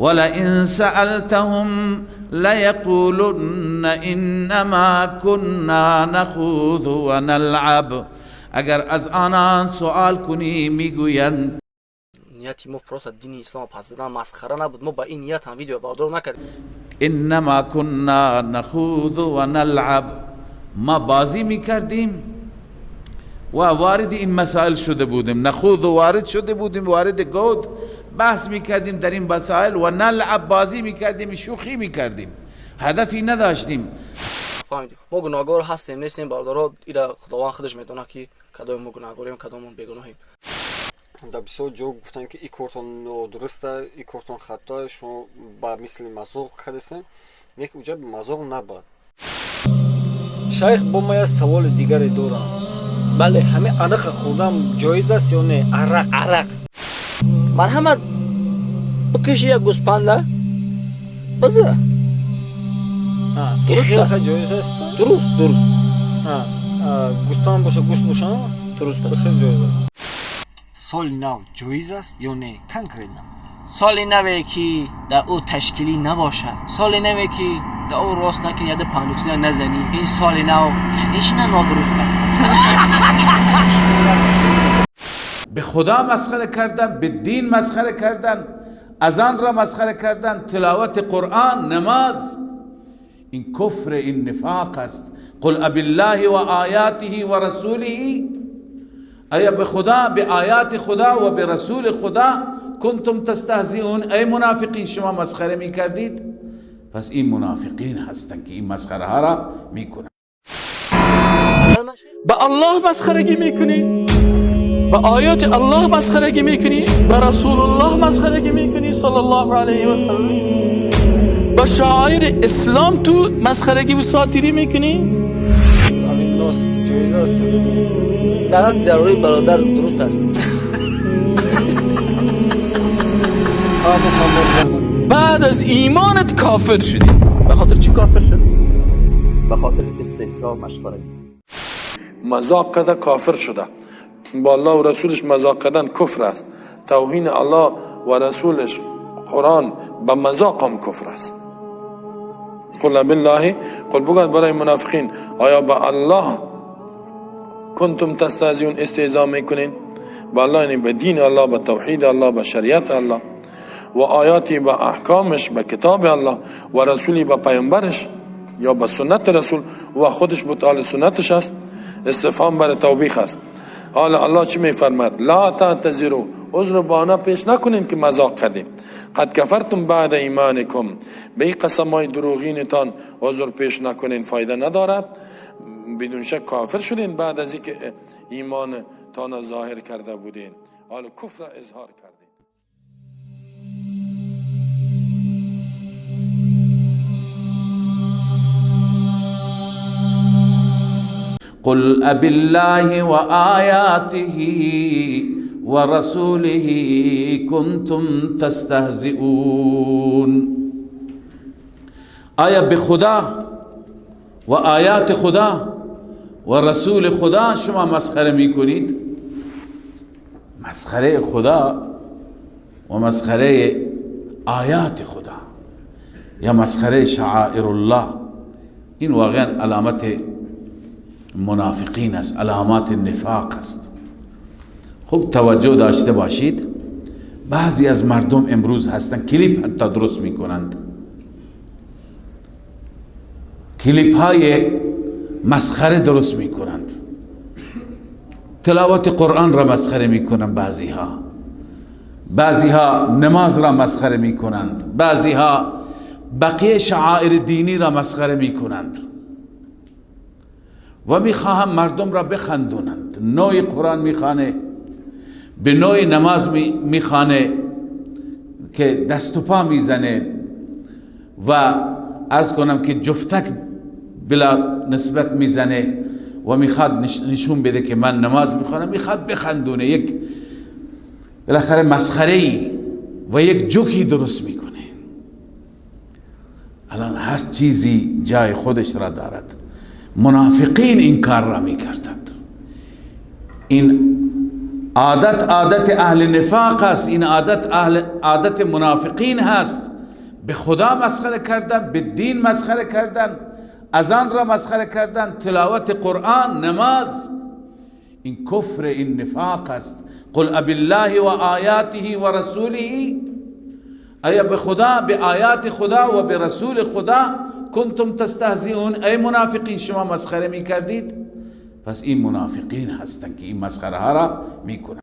ولئن سألتهم لیقولن انما كنا نخوض و نلعب. اگر از آنان سوال کنی میگویند نیتی ما پروسه دین اسلام پس زدن مسخره نبود، ما با این نیت هم ویدیو بردار نکردیم. انما كنا نخوض و نلعب، ما بازی میکردیم و وارد این مسائل شده بودیم. نخوض وارد شده بودیم، وارد گود بحث میکردیم در این مسائل، و نلعب بازی میکردیم، شوخی میکردیم، هدفی نداشتیم. فهمیدیم ما گناهگار هستیم نیستیم، برادرها اینا خداوند خودش میدونه که کدام ما گناهگاریم کدام بیگناهیم. در بسیار جا گفتن که این کارتون درسته، این کارتون خطا، شما با مثل مزاق کردین، یک اونجا مزاق نبود. شیخ با ما یه سوال دیگری دارم. بله. همه عرق خوردم جایز است یا نه؟ عرق مرحمت بکشی یک گوسپنده بزه درست است. جایز است؟ درست گوسپند باشه گوشت باشه درست است. بسیار جایز است. سال نو جایز است یا نه؟ کنکریت نه. سال نوی که در او تشکیلی نباشه، سال نوی که در او راست نکنی یا در پندوتینا نزنی، این سال نو کنیشن نادرست است. به خدا مسخره کردن، به دین مسخره کردن، اذان را مسخره کردن، تلاوت قرآن، نماز، این کفر، این نفاق است. قل ابالله و آیاته و رسوله، ایا به خدا، به آیات خدا و به رسول خدا کنتم تستهزئون، ای منافقین شما مسخره می کردید. پس این منافقین هستند که این مسخره ها را می کنند. به الله مسخرگی میکنی، به آیات الله مسخرگی میکنی، به رسول الله مسخرگی میکنی صلی الله علیه و سلم، به شاعر اسلام تو مسخرگی و ساتیری میکنی. همین ناس جایز است. درت ضروری برادر درست است. بعد از ایمانت کافر شدی. به خاطر چی کافر شدی؟ به خاطر استهزاء مشورت. مذاق کده کافر شده. با الله و رسولش مذاق کردن کفر است. توهین الله و رسولش قرآن به مذاق هم کفر است. قل بالله، قل بگوید برای منافقین آیا با الله کنتم تستهزئون استهزاء میکنین؟ با الله یعنی به دین الله، به توحید الله، به شریعت الله و آیاتی به احکامش، به کتاب الله و رسولی به پیامبرش یا به سنت رسول و خودش متعال سنتش است. استفهام برای توبیخ است. حالا الله چی میفرماد؟ لا تعتذروا، عذر بهانه پیش نکنین که مذاق کردیم. قد کفرتم بعد ایمانکم، به این قسمای دروغینتان عذر پیش نکنین فایده ندارد. بدون شک کافر شدین بعد از اینکه ایمان تان ظاهر کرده بودین، حالا کفر اظهار کردین. قل ابالله و آیاته و رسوله کنتم تستهزئون. آیا به خدا و آیات خدا و رسول خدا شما مسخره می کنید؟ مسخره خدا و مسخره آیات خدا یا مسخره شعائر الله، این واقعا علامت منافقین است، علامات نفاق است. خوب توجه داشته باشید، بعضی از مردم امروز هستن کلیپ حتی درست می کنند، کلیپ های مسخره درست می کنند، تلاوت قرآن را مسخره می کنند، بعضی ها نماز را مسخره می کنند، بعضی ها بقیه شعائر دینی را مسخره می کنند و می خواهم مردم را بخندونند. نوع قرآن می خوانه، به نوع نماز می خوانه که دست و پا می زنه و عرض کنم که جفتک بلا نسبت می زنه و می خواد نشون بده که من نماز می خوانم، می خواد بخندونه، یک بالاخره مسخره‌ای و یک جوکی درست می کنه. الان هر چیزی جای خودش را دارد. منافقین این کار را می کردند. این عادت اهل نفاق است، این عادت منافقین هست به خدا مسخره کردن، به دین مسخره کردن، اذان را مسخره کردن، تلاوت قرآن، نماز، این کفر، این نفاق است. قل ابالله و آیاته و رسوله، ایا به خدا، به آیات خدا و به رسول خدا کنتم تستهزئون، ای منافقین شما مسخره می کردید. پس این منافقین هستند که این مسخره ها را می کنند.